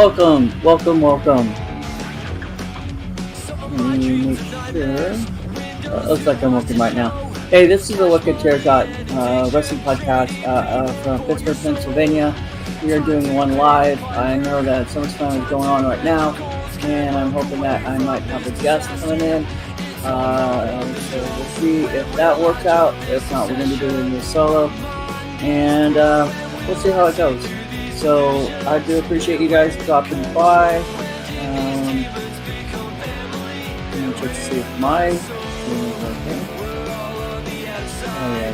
Welcome. Let me make sure. Looks like I'm working right now. Hey, this is the Look at Chair Shot wrestling podcast from Pittsburgh, Pennsylvania. We are doing one live. I know that SummerSlam is going on right now, and I'm hoping that I might have a guest coming in. So we'll see if that works out. If not, we're going to be doing this solo, and we'll see how it goes. So I do appreciate you guys dropping by. Let me check to see if my screen is working. Oh yeah.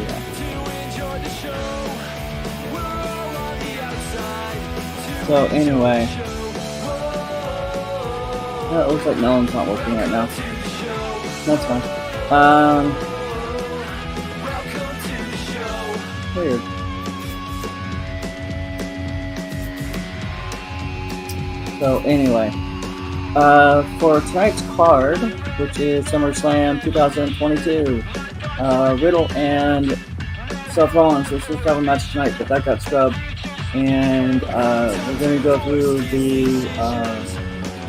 So anyway, it looks like no one's not working right now. That's fine. Weird. So anyway, for tonight's card, which is SummerSlam 2022, Riddle and Seth Rollins. This was a match tonight, but that got scrubbed. And we're going to go through the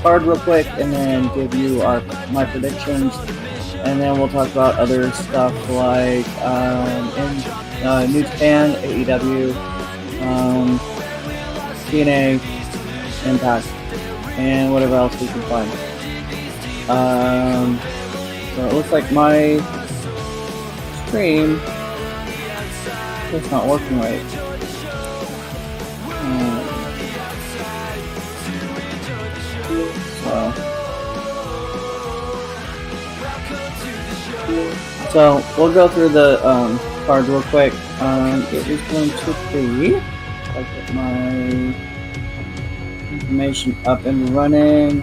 card real quick, and then give you my predictions, and then we'll talk about other stuff like in New Japan, AEW, TNA, Impact, and whatever else we can find. So it looks like my stream is not working right. So we'll go through the card real quick. It is going to be, I'll get my information up and running.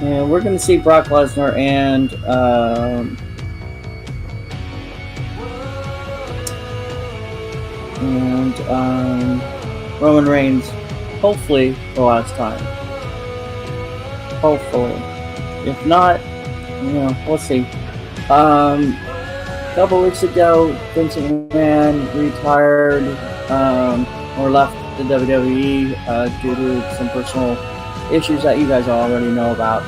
And we're going to see Brock Lesnar and Roman Reigns, hopefully the last time. Hopefully. If not, we'll see. A couple weeks ago, Vince McMahon retired or left the WWE due to some personal issues that you guys already know about.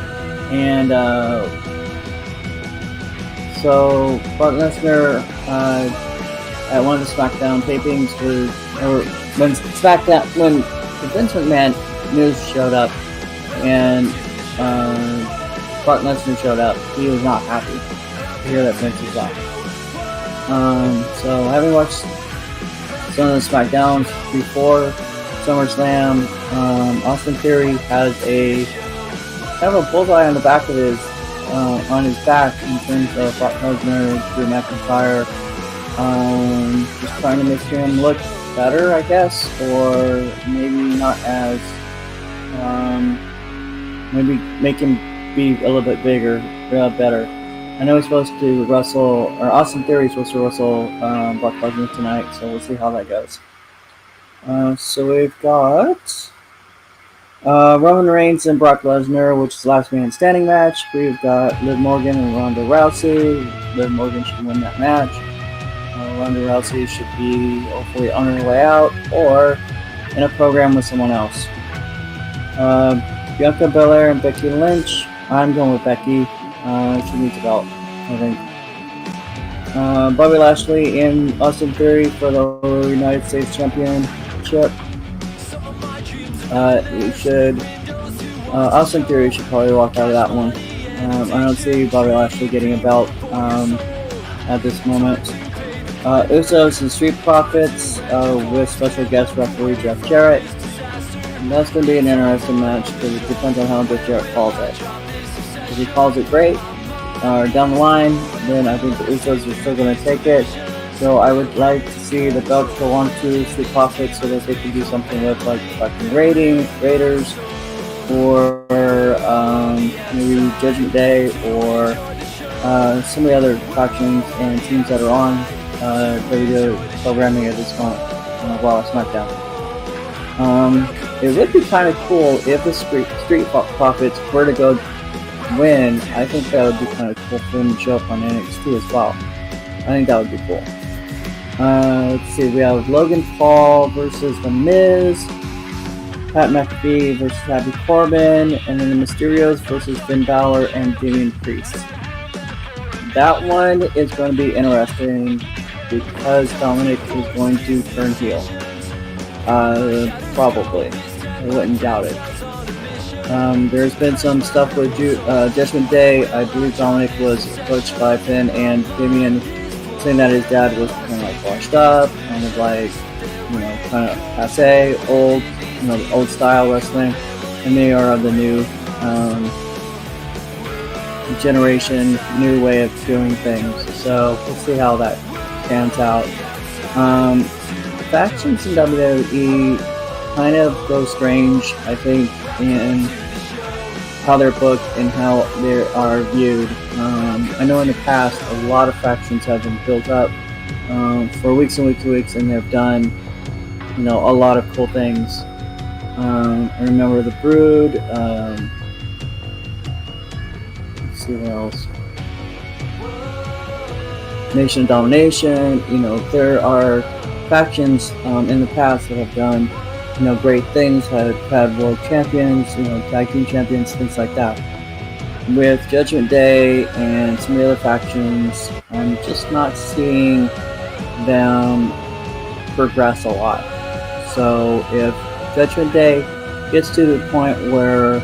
And so Brock Lesnar at one of the SmackDown tapings when the Vince McMahon news showed up and Brock Lesnar showed up, he was not happy to hear that Vince was out. So having watched some of the SmackDowns before SummerSlam, Austin Theory has a kind of a bullseye on the back of on his back in terms of Brock Lesnar, Drew McIntyre, just trying to make him look better, I guess, or maybe not as, maybe make him be a little bit bigger, better. I know he's supposed to wrestle, or Austin Theory is supposed to wrestle Brock Lesnar tonight, so we'll see how that goes. So we've got Roman Reigns and Brock Lesnar, which is the last man standing match. We've got Liv Morgan and Ronda Rousey. Liv Morgan should win that match. Ronda Rousey should be hopefully on her way out or in a program with someone else. Bianca Belair and Becky Lynch. I'm going with Becky. She needs a belt, I think. Bobby Lashley and Austin Theory for the United States Championship. Austin Theory should probably walk out of that one. I don't see Bobby Lashley getting a belt at this moment. Usos and Street Profits with special guest referee Jeff Jarrett. And that's going to be an interesting match because it depends on how Jeff Jarrett calls it. If he calls it great down the line, then I think the Usos are still going to take it. So I would like to see the belts go on to Street Profits so that they can do something with like fucking Raiders or maybe Judgment Day or some of the other factions and teams that are on WWE programming at this point while SmackDown. It would be kind of cool if the Street Profits were to go win. I think that would be kind of cool for them to show up on NXT as well. I think that would be cool. Let's see, we have Logan Paul versus The Miz, Pat McAfee versus Happy Corbin, and then the Mysterios versus Finn Balor and Damian Priest. That one is going to be interesting because Dominic is going to turn heel. Probably. I wouldn't doubt it. There's been some stuff with Judgment Day. I believe Dominic was approached by Finn and Damian, saying that his dad was kind of like washed up, kind of like, kind of passe, old, old style wrestling, and they are of the new generation, new way of doing things. So we'll see how that pans out. Factions in WWE kind of go strange, I think, in how they're booked and how they are viewed. I know in the past a lot of factions have been built up for weeks and weeks and weeks, and they've done, a lot of cool things. I remember the Brood. Let's see what else. Nation of Domination. There are factions in the past that have done, great things. Have had world champions, tag team champions, things like that. With Judgment Day and some of the other factions, I'm just not seeing them progress a lot. So if Judgment Day gets to the point where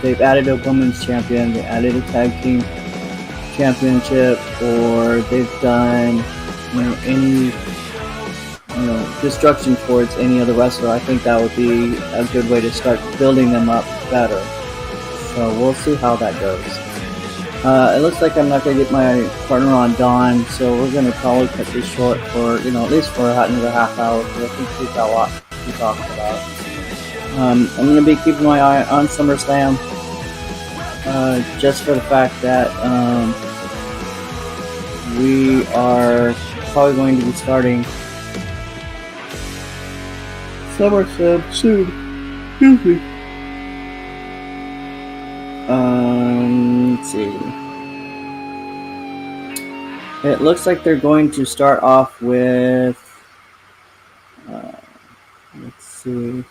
they've added a women's champion, they added a tag team championship, or they've done any destruction towards any other wrestler, I think that would be a good way to start building them up better. So we'll see how that goes. It looks like I'm not going to get my partner on Dawn, so we're going to probably cut this short for, at least for another half hour, because I think we've got a lot to talk about. I'm going to be keeping my eye on SummerSlam, just for the fact that we are probably going to be starting SummerSlam soon. Excuse me. Let's see. It looks like they're going to start off with. Let's see.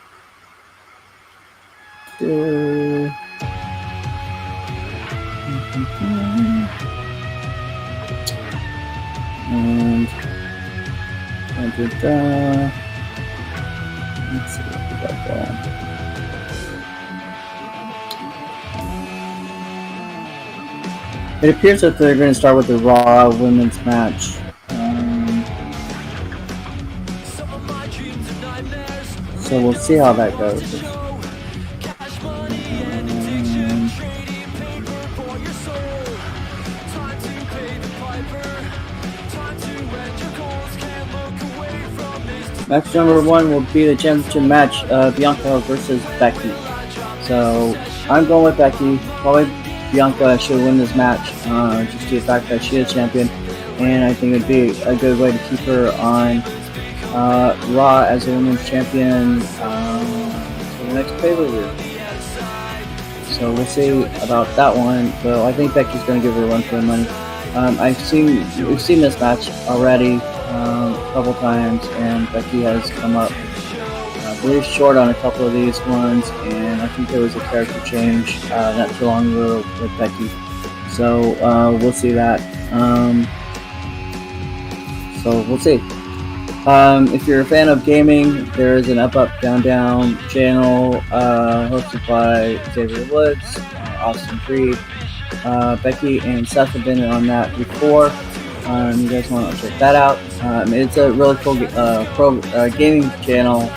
And let's see what we got going. It appears that they're going to start with the Raw women's match. So we'll see how that goes. Match number 1 will be the championship match, Bianca versus Becky. So I'm going with Becky. Probably Bianca should win this match, just due to the fact that she is champion, and I think it would be a good way to keep her on Raw as a women's champion for the next pay-per-view. So we'll see about that one. So I think Becky's going to give her a run for the money. We've seen this match already a couple times, and Becky has come up, I believe, short on a couple of these ones, and I think there was a character change not too long ago with Becky. So we'll see that. So we'll see. If you're a fan of gaming, there is an Up Up Down Down channel hosted by Xavier Woods, Austin Creed. Becky and Seth have been on that before. You guys want to check that out. It's a really cool gaming channel,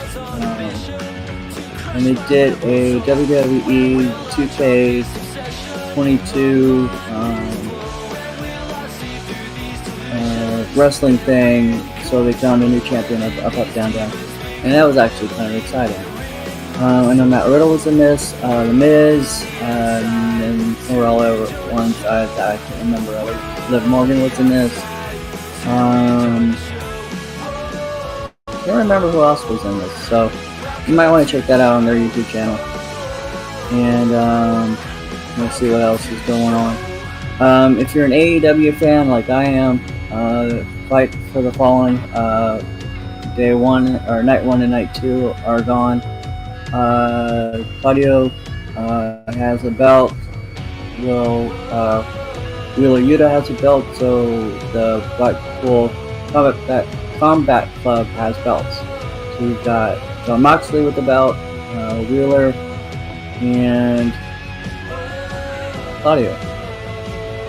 and they did a WWE 2K22 wrestling thing, so they found a new champion of Up Up Down Down, and that was actually kind of exciting. I know Matt Riddle was in this, The Miz, and some other ones I can't remember. Liv Morgan was in this. Can't remember who else was in this. So you might want to check that out on their YouTube channel. And we'll see what else is going on. If you're an AEW fan like I am, Fight for the Fallen, day one or night one and night two are gone. Claudio has a belt. Will Wheeler Yuta has a belt, so the Blackpool Combat Club has belts. So we've got John Moxley with the belt, Wheeler, and Claudio.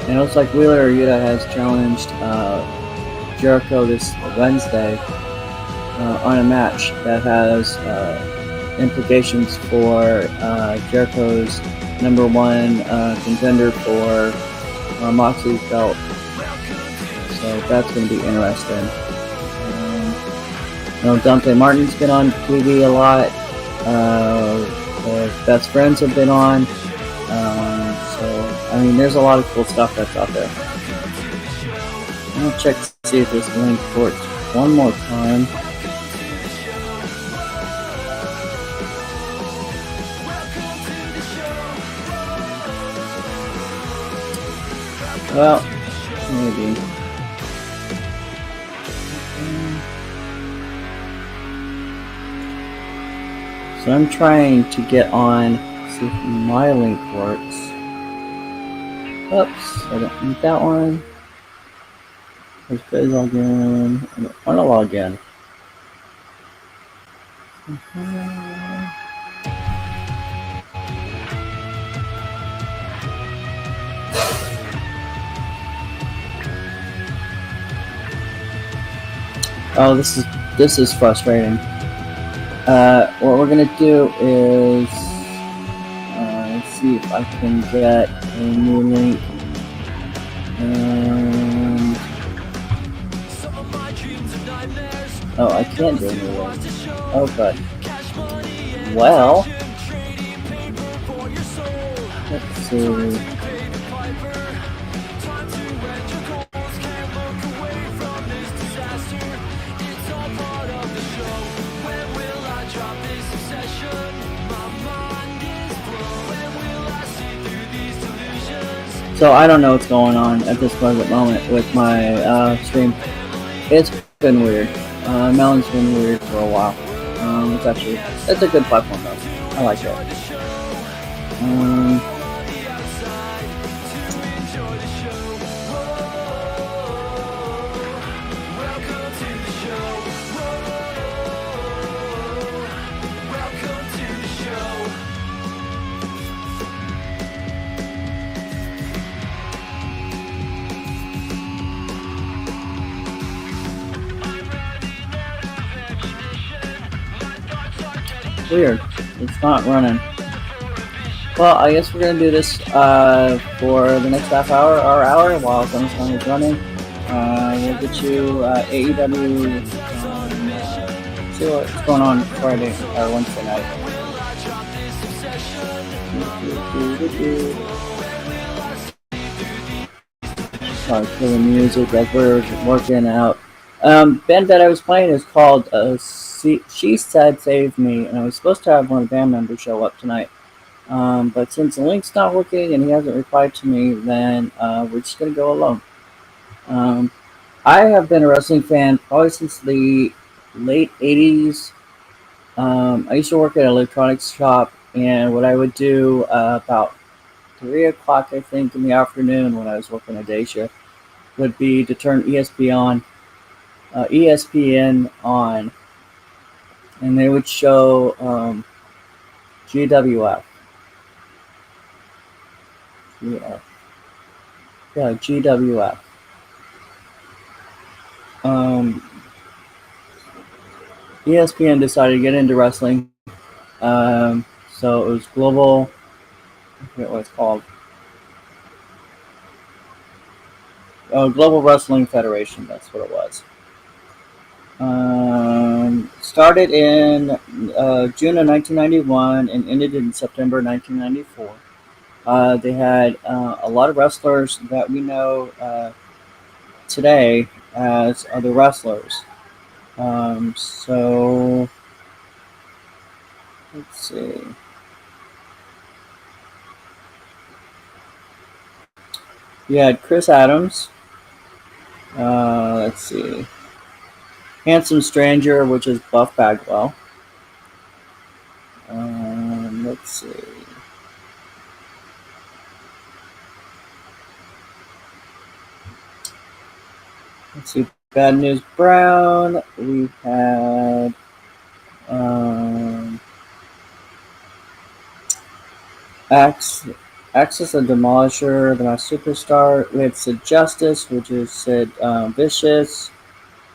And it looks like Wheeler Yuta has challenged Jericho this Wednesday on a match that has implications for Jericho's #1 contender for Moxley's belt. So that's going to be interesting. Dante Martin's been on TV a lot. The Best Friends have been on. So, I mean, there's a lot of cool stuff that's out there. I'm going to check to see if this link works one more time. Well, maybe. So I'm trying to get on, see if my link works. Oops, I don't need that one. Let's go log in. I don't want to log in. Oh, this is frustrating. What we're gonna do is see if I can get a new link. And oh, I can't do a new link. Oh, good. Well, let's see. So I don't know what's going on at this present moment with my stream. It's been weird. Melon's been weird for a while. It's a good platform though. I like it. Weird. It's not running. Well, I guess we're gonna do this for the next half hour or hour while SummerSlam is running. We'll get you AEW. See what's going on Friday or Wednesday night. Sorry for the music as we're working out. Band that I was playing is called She Said Save Me, and I was supposed to have one of the band members show up tonight. But since the link's not working and he hasn't replied to me, then we're just going to go alone. I have been a wrestling fan probably since the late 80s. I used to work at an electronics shop, and what I would do about 3 o'clock, I think, in the afternoon when I was working a day shift, would be to turn ESPN on, and they would show GWF. Yeah, GWF. ESPN decided to get into wrestling, so it was Global. I forget what it's called. Global Wrestling Federation. That's what it was. Started in June of 1991 and ended in September 1994. They had a lot of wrestlers that we know today as other wrestlers. So let's see. You had Chris Adams, Let's see. Handsome Stranger, which is Buff Bagwell. Let's see. Let's see. Bad News Brown. We had Axis and Demolisher, the Masked Superstar. We had Sid Justice, which is Sid Vicious.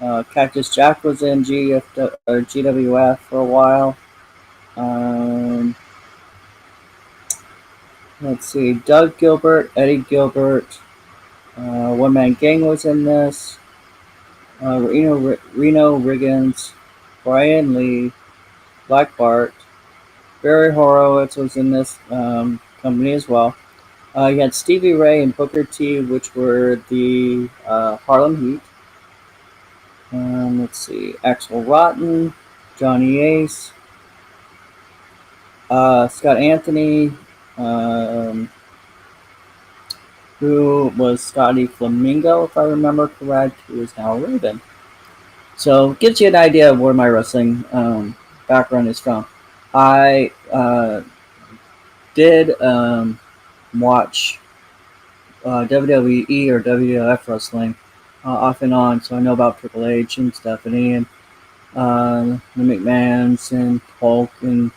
Cactus Jack was in GWF for a while. Let's see. Doug Gilbert, Eddie Gilbert. One Man Gang was in this. Reno Riggins, Brian Lee, Black Bart, Barry Horowitz was in this company as well. You had Stevie Ray and Booker T, which were the Harlem Heat. Let's see, Axel Rotten, Johnny Ace, Scott Anthony, who was Scotty Flamingo, if I remember correct, who is now Raven. So it gives you an idea of where my wrestling background is from. I did watch WWE or WWF wrestling off and on, so I know about Triple H and Stephanie and the McMahons and Hulk and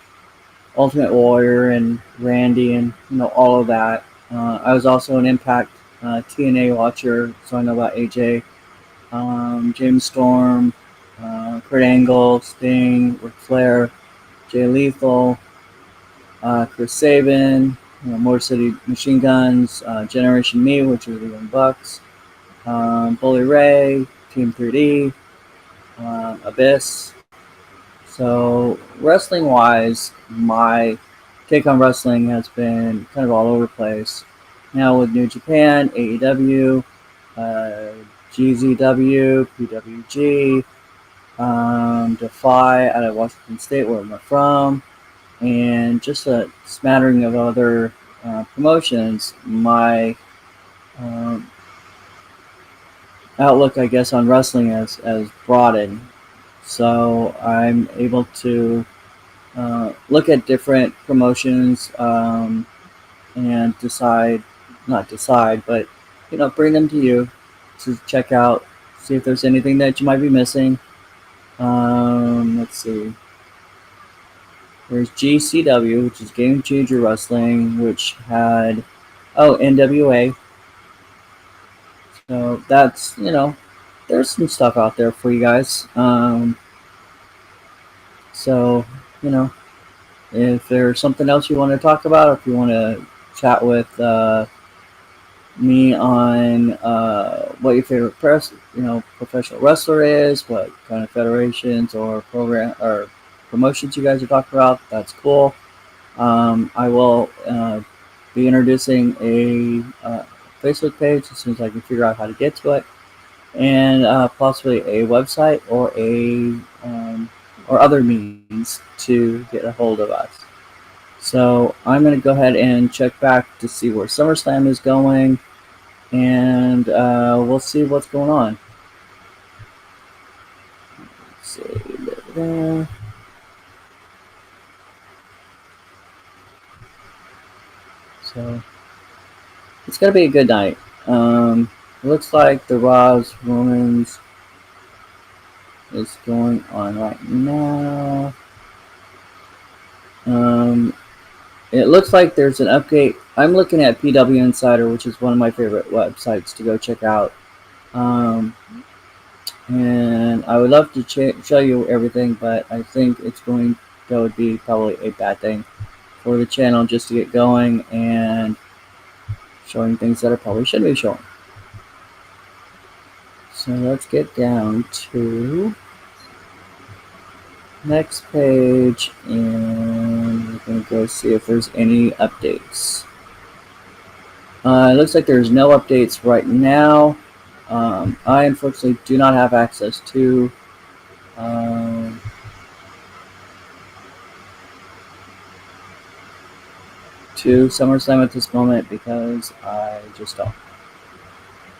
Ultimate Warrior and Randy and all of that. I was also an Impact TNA watcher, so I know about AJ, James Storm, Kurt Angle, Sting, Ric Flair, Jay Lethal, Chris Sabin, Motor City Machine Guns, Generation Me, which are the Young Bucks, Bully Ray, Team 3D, Abyss. So wrestling wise, my take on wrestling has been kind of all over the place. Now with New Japan, AEW, GZW, PWG, Defy out of Washington State, where I'm from, and just a smattering of other promotions, my outlook, I guess, on wrestling has broadened. So I'm able to look at different promotions and not decide, but bring them to you to check out, see if there's anything that you might be missing. Let's see. There's GCW, which is Game Changer Wrestling, which had NWA. So that's there's some stuff out there for you guys. So if there's something else you want to talk about, if you want to chat with me on what your favorite professional wrestler is, what kind of federations or program or promotions you guys are talking about, that's cool. I will be introducing a Facebook page as soon as I can figure out how to get to it, and possibly a website or or other means to get a hold of us. So I'm going to go ahead and check back to see where SummerSlam is going, and we'll see what's going on. Let's see. So it's going to be a good night. Looks like the Raw's Women's is going on right now. It looks like there's an update. I'm looking at PW Insider, which is one of my favorite websites to go check out. And I would love to show you everything, but I think that would be probably a bad thing for the channel just to get going and showing things that I probably shouldn't be showing. So let's get down to next page, and we're going to go see if there's any updates. It looks like there's no updates right now. I unfortunately do not have access to SummerSlam at this moment because I just don't.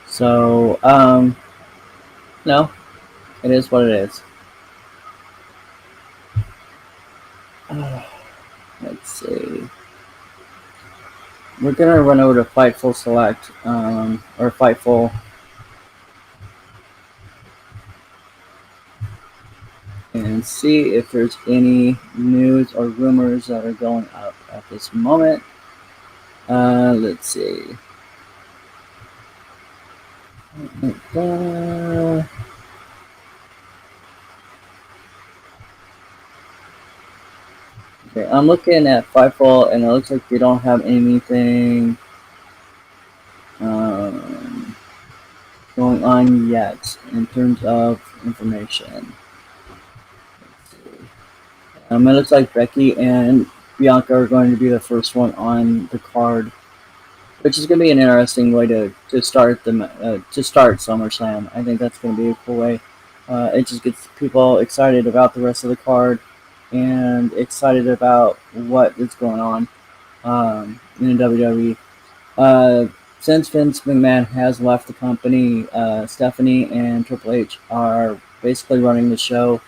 So No, it is what it is. Let's see. We're gonna run over to Fightful Select, or Fightful, and see if there's any news or rumors that are going up at this moment. Let's see. Okay, I'm looking at Fightful, and it looks like they don't have anything um, going on yet in terms of information. It looks like Becky and Bianca are going to be the first one on the card, which is going to be an interesting way to start to start SummerSlam. I think that's going to be a cool way. It just gets people excited about the rest of the card and excited about what is going on in WWE. Since Vince McMahon has left the company, Stephanie and Triple H are basically running the show.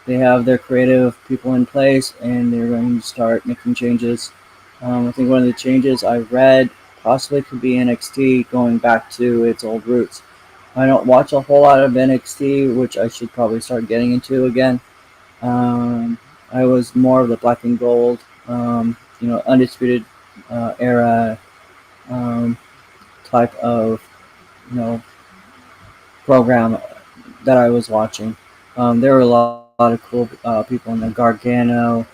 They have their creative people in place, and they're going to start making changes. I think one of the changes I read possibly could be NXT going back to its old roots. I don't watch a whole lot of NXT, which I should probably start getting into again. I was more of the black and gold, undisputed era um, type of program that I was watching. There were a lot of cool people in there. Gargano,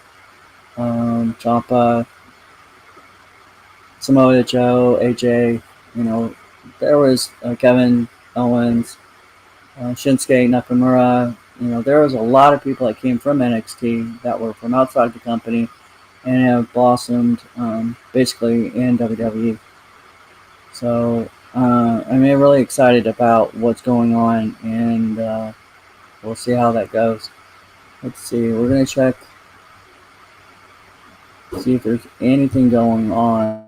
Ciampa, Samoa Joe, AJ. You know, there was Kevin Owens, Shinsuke Nakamura. You know, there was a lot of people that came from NXT that were from outside the company and have blossomed basically in WWE. So I'm really excited about what's going on, and we'll see how that goes. Let's see. We're gonna check, see if there's anything going on.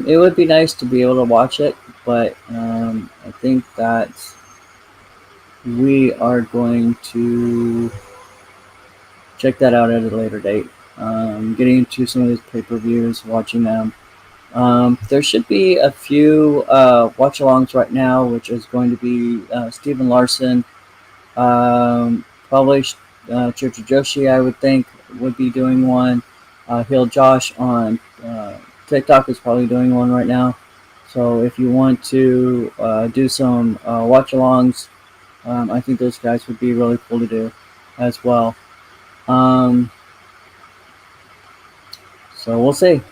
It would be nice to be able to watch it, but I think that we are going to check that out at a later date. Getting into some of these pay-per-views, watching them. There should be a few watch-alongs right now, which is going to be Stephen Larson, probably Church Joshi, I would think, would be doing one. Hill Josh on TikTok is probably doing one right now. So if you want to do some watch-alongs, I think those guys would be really cool to do as well. So we'll see.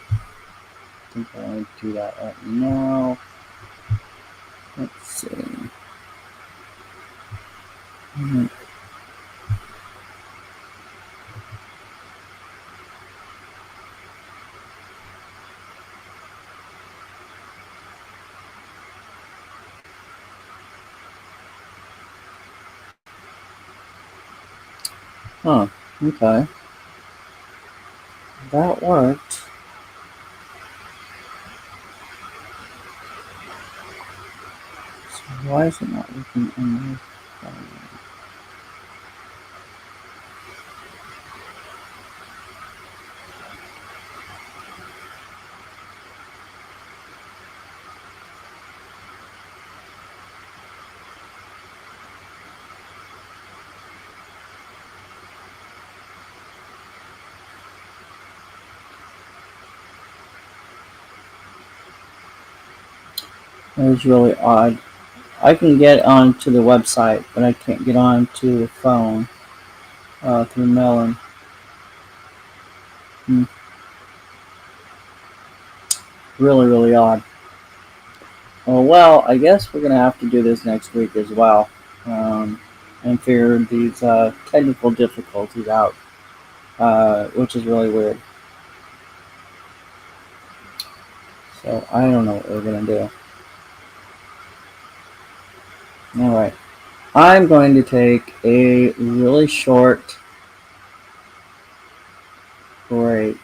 I think I'll do that right now. Let's see. Mm-hmm. Huh, okay. That worked. So why is it not working on my phone? That was really odd. I can get onto the website, but I can't get onto the phone through Melon. Really, really odd. Oh, well, I guess we're going to have to do this next week as well and figure these technical difficulties out, which is really weird. So I don't know what we're going to do. All right. I'm going to take a really short break.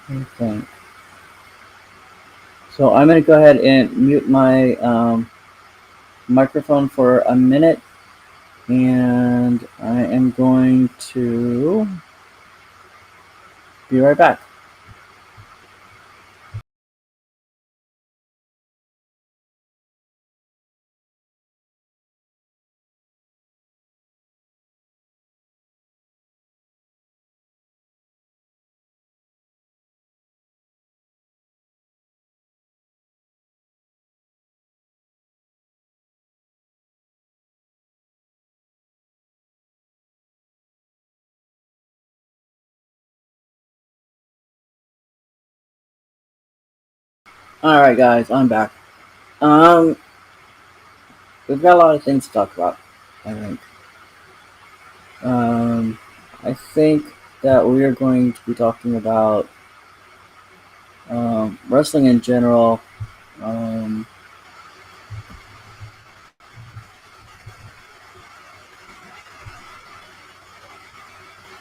Let me think. So I'm going to go ahead and mute my microphone for a minute, and I am going to be right back. All right, guys, I'm back. Um, we've got a lot of things to talk about. I think. Um, I think that we are going to be talking about wrestling in general. Um,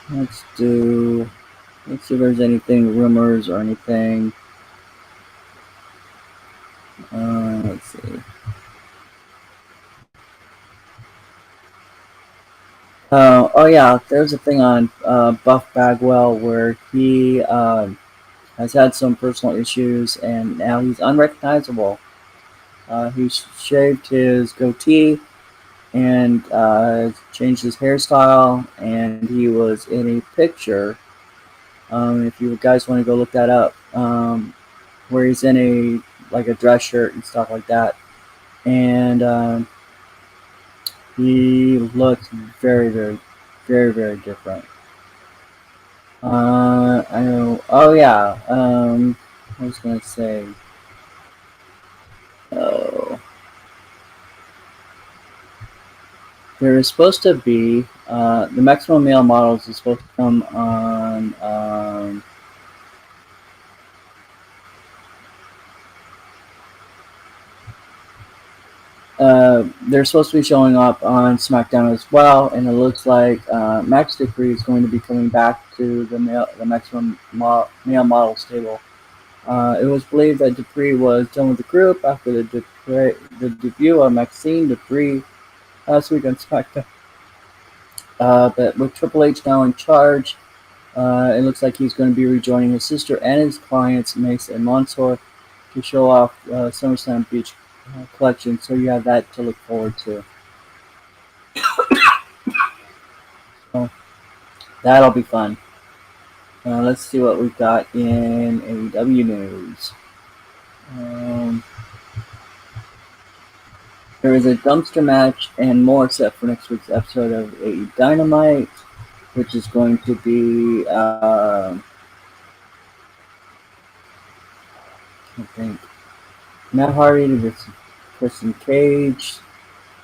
let's do. Let's see if there's anything rumors or anything. Let's see. Oh yeah, there's a thing on Buff Bagwell where he has had some personal issues and now he's unrecognizable. He shaved his goatee and changed his hairstyle, and he was in a picture. If you guys want to go look that up, where he's in a dress shirt and stuff like that, and he looks very, very, very, very different. I know. Oh yeah. I was gonna say. Oh, there is supposed to be the maximum male models is supposed to come on. They're supposed to be showing up on SmackDown as well, and it looks like Max Dupree is going to be coming back to the maximum male model stable. It was believed that Dupree was done with the group after the debut of Maxine Dupree last week on SmackDown. But with Triple H now in charge, it looks like he's going to be rejoining his sister and his clients, Mace and Mansoor, to show off SummerSlam Beach collection. So you have that to look forward to. So that'll be fun. Let's see what we've got in AEW news. Um, there is a dumpster match and more set for next week's episode of AE Dynamite, which is going to be, I think, Matt Hardy versus Christian Cage,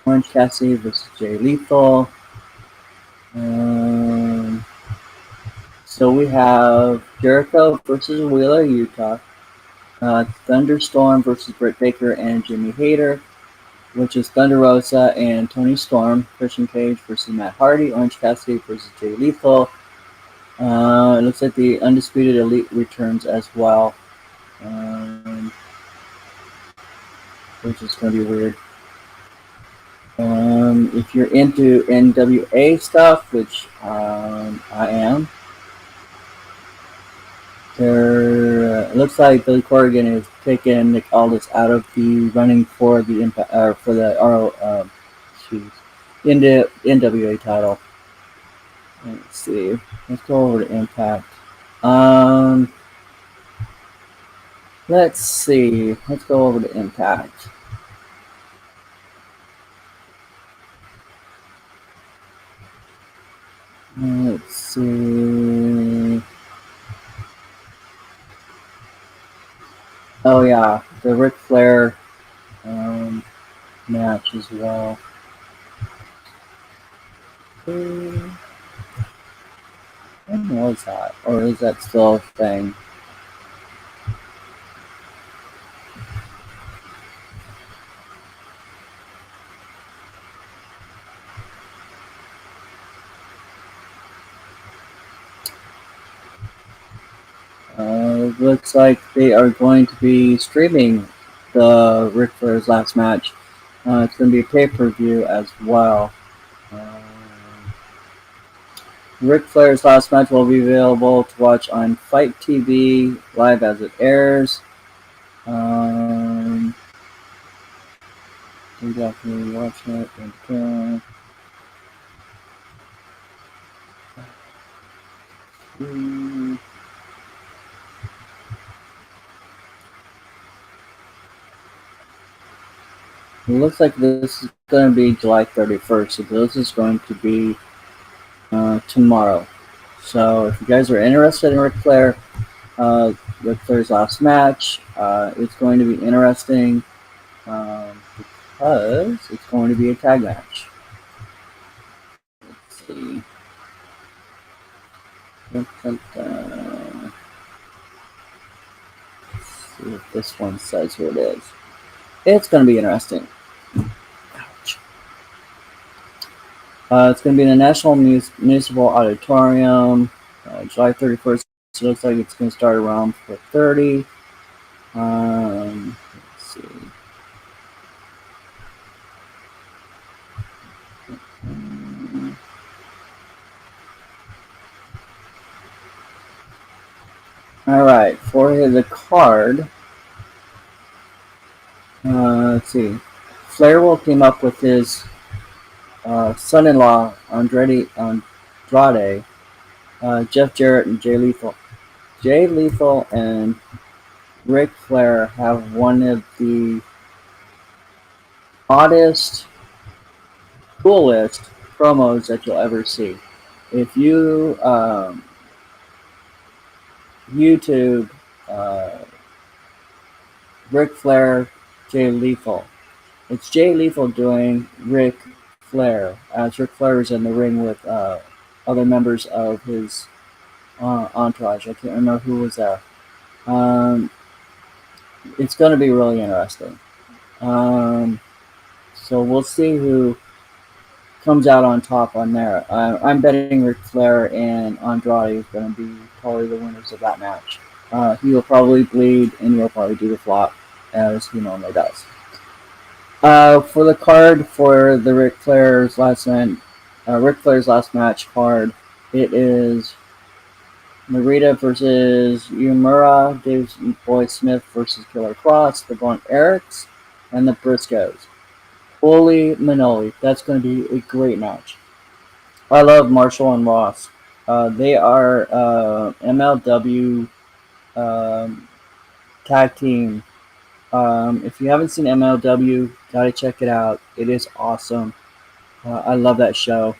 Orange Cassidy versus Jay Lethal. So we have Jericho versus Wheeler Utah, Thunderstorm versus Britt Baker and Jimmy Hayter, which is Thunder Rosa and Tony Storm, Christian Cage versus Matt Hardy, Orange Cassidy versus Jay Lethal. It looks like the Undisputed Elite returns as well, which is going to be weird. If you're into NWA stuff, which I am, it looks like Billy Corgan is taking Nick Aldis out of the running for the for the NWA title. Let's see. Let's go over to Impact. Let's see. Let's go over to Impact. Let's see. Oh yeah, the Ric Flair match as well. When was that? Or is that still a thing? looks like they are going to be streaming the Ric Flair's last match. It's going to be a pay-per-view as well. Ric Flair's last match will be available to watch on Fight TV live as it airs. You definitely watch it. It looks like this is going to be July 31st, so this is going to be tomorrow. So if you guys are interested in Ric Flair's last match, it's going to be interesting because it's going to be a tag match. Let's see. Let's see if this one says who it is. It's going to be interesting. Ouch. It's going to be in the National Municipal Auditorium, July 31st. It looks like it's going to start around 4:30. Let's see. All right, for the card, let's see. Flair will team up with his son-in-law Andrade, Jeff Jarrett, and Jay Lethal. Jay Lethal and Ric Flair have one of the oddest, coolest promos that you'll ever see. If you YouTube Ric Flair, Jay Lethal, it's Jay Lethal doing Ric Flair as Ric Flair is in the ring with other members of his entourage. I can't remember who was there. It's going to be really interesting. So we'll see who comes out on top on there. I'm betting Ric Flair and Andrade is going to be probably the winners of that match. He will probably bleed and he'll probably do the flop as he normally does. For the card for the Ric Flair's last match card, it is Narita versus Uemura, Davey Boy Smith versus Killer Kross, the Von Erichs, and the Briscoes. Holy Manoli, that's going to be a great match. I love Marshall and Ross. They are MLW tag team. If you haven't seen MLW, gotta check it out. It is awesome. I love that show.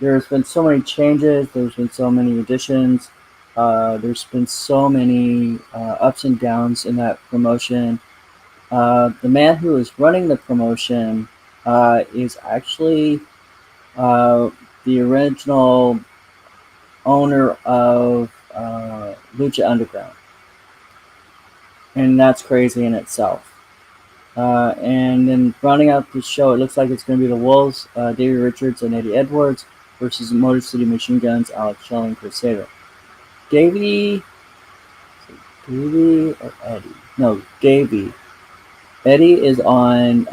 There's been so many changes. There's been so many additions. There's been so many ups and downs in that promotion. The man who is running the promotion is actually the original owner of Lucha Underground. And that's crazy in itself. And then rounding out the show, it looks like it's going to be the Wolves, Davey Richards and Eddie Edwards versus Motor City Machine Guns, Alex Shelley and Chris Sabin. Davey or Eddie? No, Davey. Eddie is on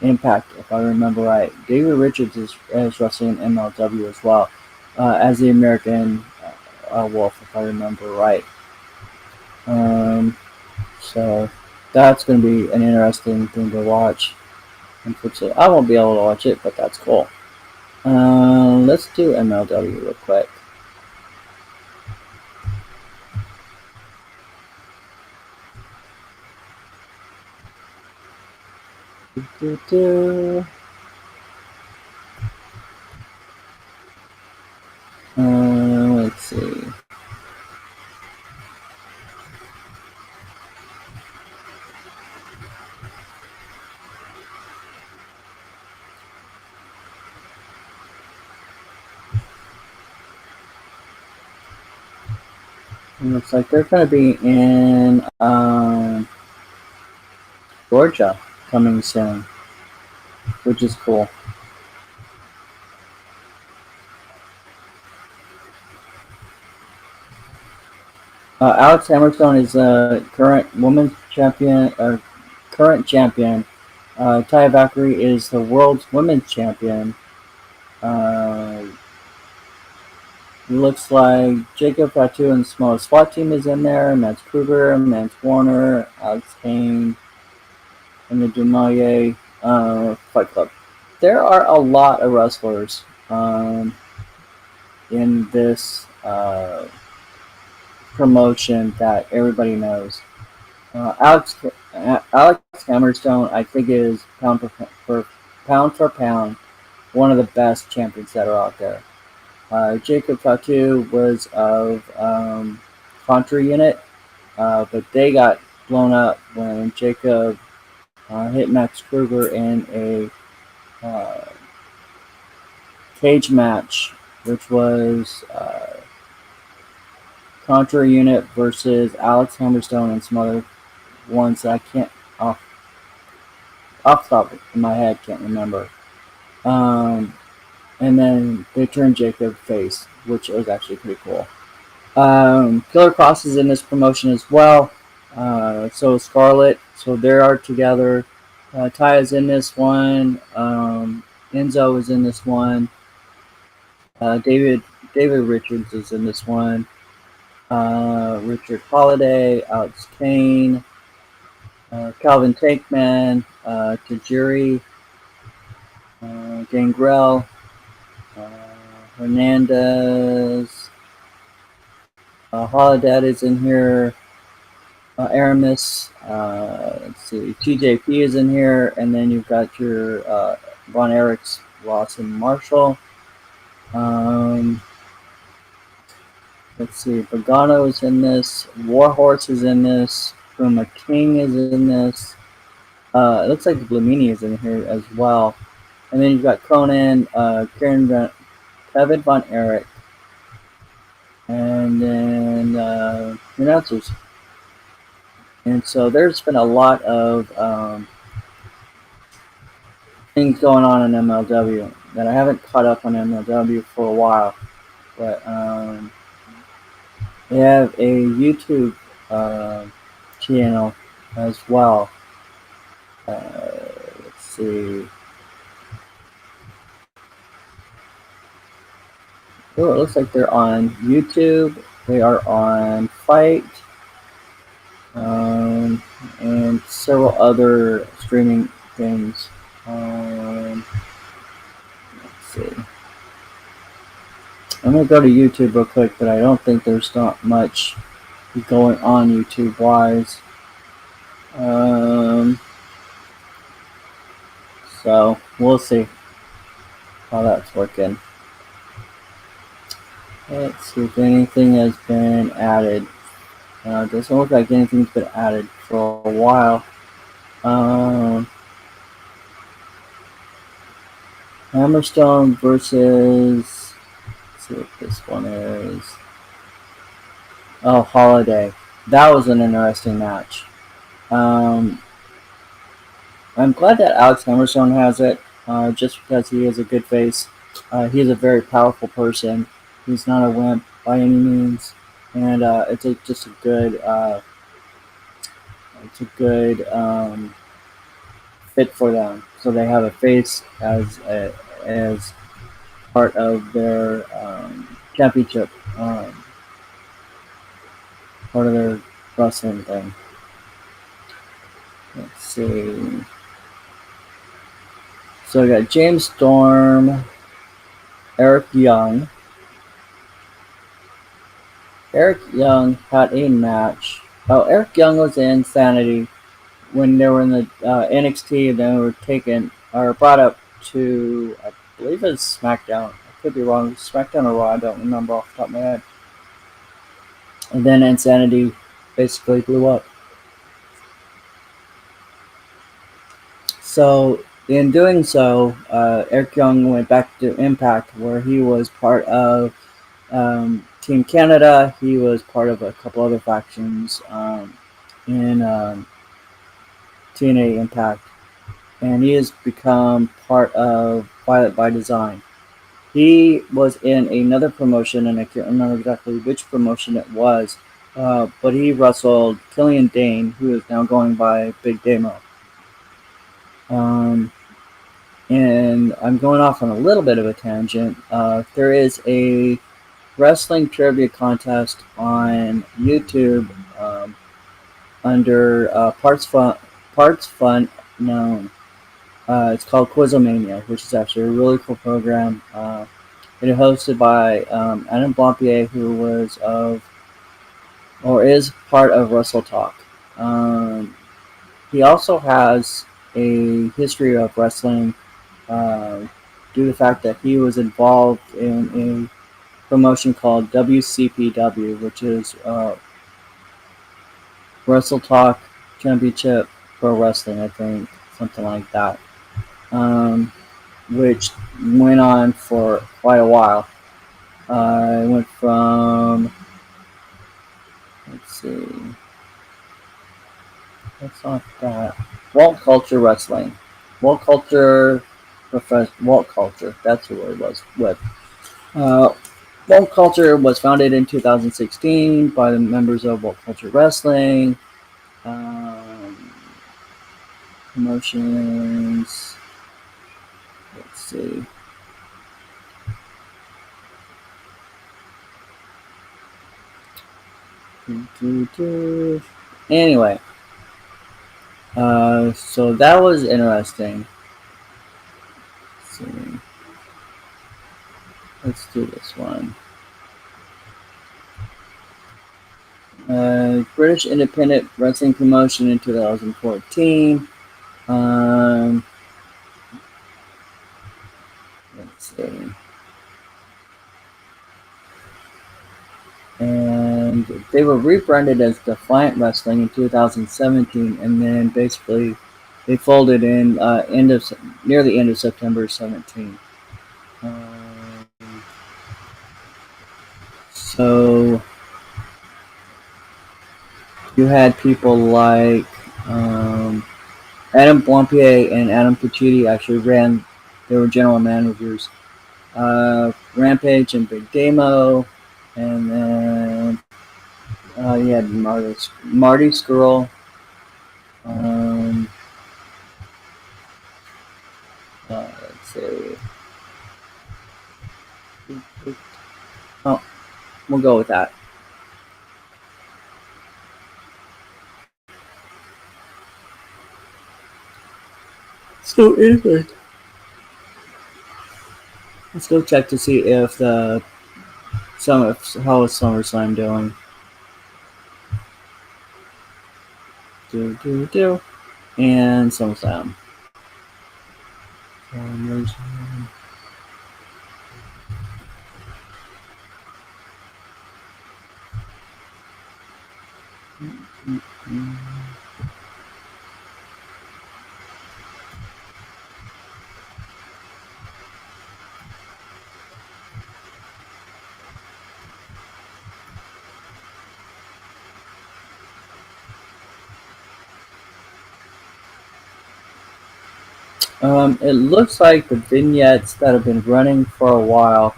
Impact, if I remember right. Davey Richards is wrestling in MLW as well, as the American Wolf, if I remember right. So that's going to be an interesting thing to watch. Unfortunately, I won't be able to watch it, but that's cool. Let's do MLW real quick. Let's see. It looks like they're going to be in Georgia coming soon, which is cool. Alex Hammerstone is the current women's champion, current champion. Taya Valkyrie is the world's women's champion. Uh, Looks like Jacob Fatu and the small SWAT team is in there. Mance Kruger, Mance Warner, Alex Kane, and the Dumaye Fight Club. There are a lot of wrestlers in this promotion that everybody knows. Alex Hammerstone, I think, is pound for pound one of the best champions that are out there. Jacob Fatu was of Contra Unit, but they got blown up when Jacob hit Max Kruger in a cage match, which was Contra Unit versus Alex Hammerstone and some other ones that I can't off the top of my head can't remember. And then they turned Jacob face, which was actually pretty cool. Killer Cross is in this promotion as well. So is Scarlett. So they are together. Ty is in this one. Enzo is in this one. David Richards is in this one. Richard Holiday, Alex Kane, Calvin Tankman, Tajiri, Gangrel, Hernandez, Holodead is in here, Aramis, let's see, TJP is in here, and then you've got your Von Erichs, Ross, and Marshall. Let's see, Pagano is in this, Warhorse is in this, Puma King is in this. It looks like Blamini is in here as well. And then you've got Conan, Kevin Von Erich, and then announcers. And so there's been a lot of things going on in MLW that I haven't caught up on MLW for a while. But they have a YouTube channel as well. Let's see. Oh, it looks like they're on YouTube. They are on Fight, and several other streaming things. Let's see. I'm gonna go to YouTube real quick, but I don't think there's not much going on YouTube wise. So we'll see how that's working. Let's see if anything has been added. Doesn't look like anything's been added for a while. Hammerstone versus, let's see what this one is. Oh, Holiday. That was an interesting match. I'm glad that Alex Hammerstone has it, just because he is a good face. He is a very powerful person. He's not a wimp by any means, and it's just a good fit for them. So they have a face as part of their championship, part of their wrestling thing. Let's see. So we got James Storm, Eric Young. Eric Young had a match. Oh, Eric Young was in Insanity when they were in the NXT, and then were taken or brought up to, I believe it's SmackDown. I could be wrong. SmackDown or Raw, I don't remember off the top of my head. And then Insanity basically blew up. So in doing so, Eric Young went back to Impact, where he was part of Team Canada. He was part of a couple other factions in TNA Impact, and he has become part of Violet by Design. He was in another promotion, and I can't remember exactly which promotion it was, but he wrestled Killian Dane, who is now going by Big Damo. Um, and I'm going off on a little bit of a tangent. There is a wrestling trivia contest on YouTube under Parts Fun known. It's called Quizomania, which is actually a really cool program. It is hosted by Adam Blampier, who was of or is part of Wrestle Talk. He also has a history of wrestling due to the fact that he was involved in a promotion called WCPW, which is Wrestle Talk Championship Pro Wrestling, I think, something like that, which went on for quite a while. It went from, let's see, what's not that? Walt Culture Wrestling. Walt Culture, Walt Culture, that's who it was with. Uh, Walt Culture was founded in 2016 by the members of Walt Culture Wrestling. Promotions. Let's see. Anyway, so that was interesting. Let's see. Let's do this one. British independent wrestling promotion in 2014. Let's see. And they were rebranded as Defiant Wrestling in 2017, and then basically they folded in near the end of September 17. So you had people like Adam Blampier and Adam Pacitti actually ran. They were general managers. Rampage and Big Damo, and then you had Marty Skrull. Let's see. Oh, we'll go with that. So anyway, let's go check to see if how is SummerSlam doing. And SummerSlam. It looks like the vignettes that have been running for a while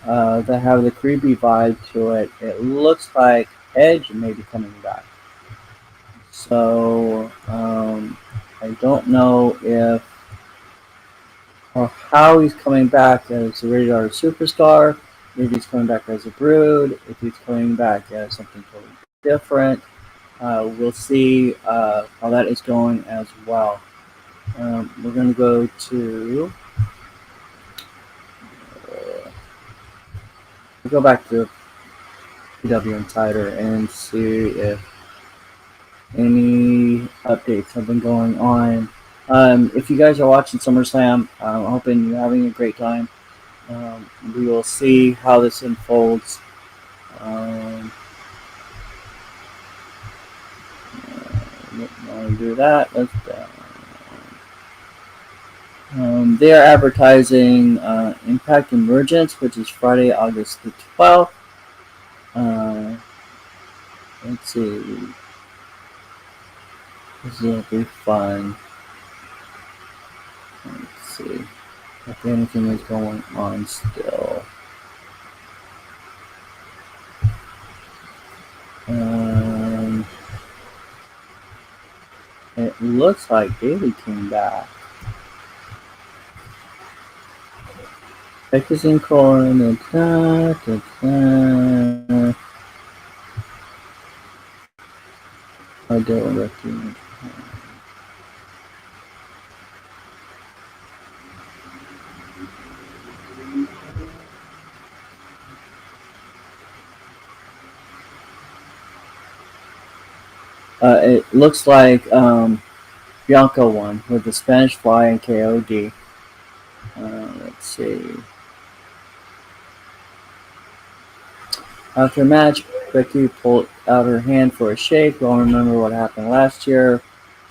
that have the creepy vibe to it. It looks like Edge may be coming back. So I don't know if or how he's coming back as a Rated R Superstar. Maybe he's coming back as a Brood. If he's coming back as something totally different, we'll see how that is going as well. We're going to go to. We'll go back to PW Insider and see if any updates have been going on. If you guys are watching SummerSlam, I'm hoping you're having a great time. We will see how this unfolds. Don't want to do that. Let's. They are advertising Impact Emergence, which is Friday, August the 12th. Let's see. This will be fun. Let's see if anything is going on still. looks like Bailey came back. Becky's in corner. I don't recognize. It looks like Bianca won with the Spanish Fly and KOD. Let's see. After a match, Becky pulled out her hand for a shake. We all remember what happened last year.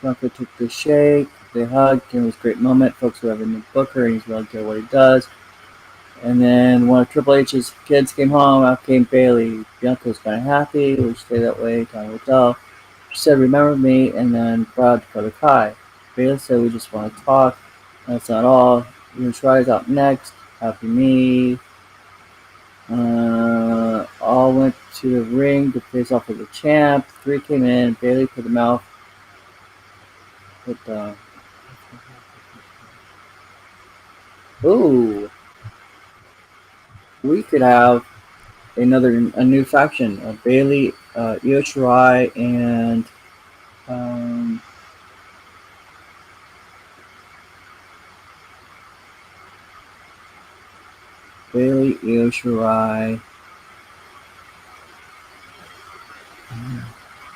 Bianca took the shake. They hugged, and it was a great moment. Folks who have a new booker, and he's really good at what he does. And then one of Triple H's kids came home. Out came Bailey. Bianca was kind of happy. We stay that way. Time will tell. She said, "Remember me," and then brought Dakota Kai. Bailey said, "We just want to talk." That's not all. Your tries out next. Happy Me. All went to the ring to face off with the champ. 3 came in. Bailey put the mouth. Ooh, we could have a new faction. Bailey, Io Shirai, and Bailey, Io Shirai,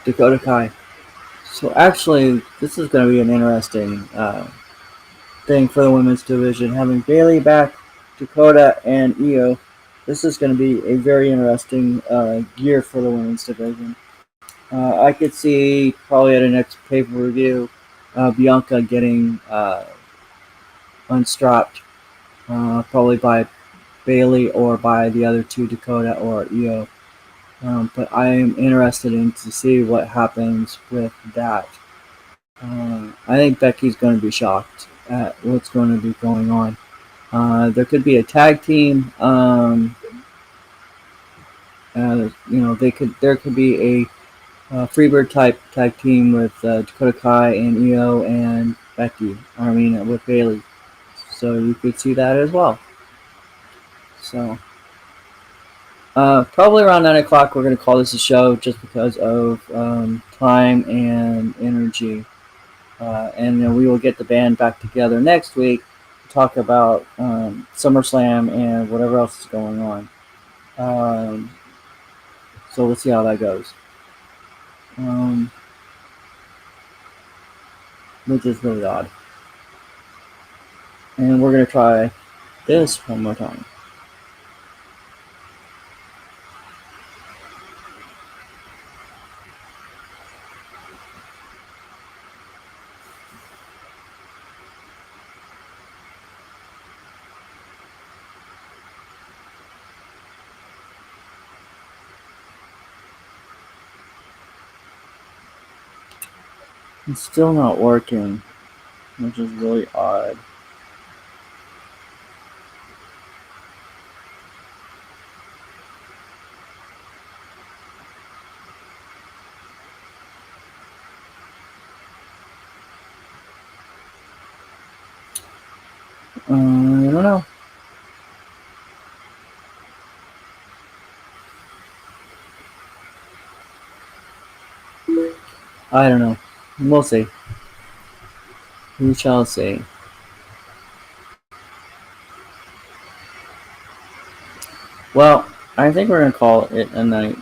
Dakota Kai. So actually, this is going to be an interesting thing for the women's division. Having Bailey back, Dakota, and Io. This is going to be a very interesting year for the women's division. I could see probably at a next pay-per-view, Bianca getting unstrapped, probably by Bailey or by the other two, Dakota or Io. But I am interested in to see what happens with that. I think Becky's going to be shocked at what's going to be going on. There could be a tag team. There could be a Freebird type tag team with Dakota Kai and Io and Becky. I mean, with Bailey. So you could see that as well. So probably around 9 o'clock, we're going to call this a show just because of time and energy. And then we will get the band back together next week to talk about SummerSlam and whatever else is going on. So we'll see how that goes. Which is really odd. And we're going to try this one more time. It's still not working, which is really odd. I don't know. I don't know. We'll see. We shall see. Well, I think we're going to call it a night.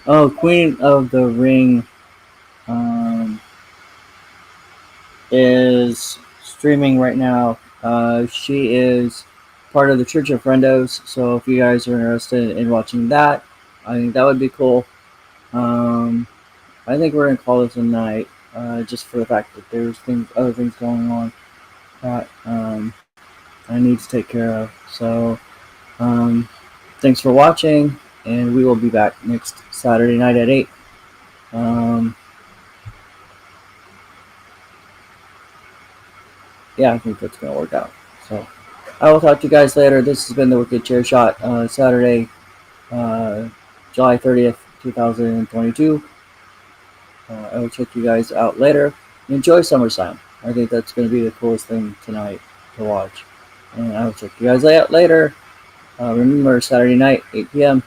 Oh, Queen of the Ring is streaming right now. She is part of the Church of Friendos, so if you guys are interested in watching that, I think that would be cool. I think we're going to call this a night, just for the fact that there's other things going on that I need to take care of. So, thanks for watching, and we will be back next Saturday night at 8. yeah, I think that's going to work out. So I will talk to you guys later. This has been the Wicked Chair Shot, Saturday, July 30th, 2022. I will check you guys out later. Enjoy SummerSlam. I think that's going to be the coolest thing tonight to watch. And I will check you guys out later. Remember, Saturday night, 8 p.m.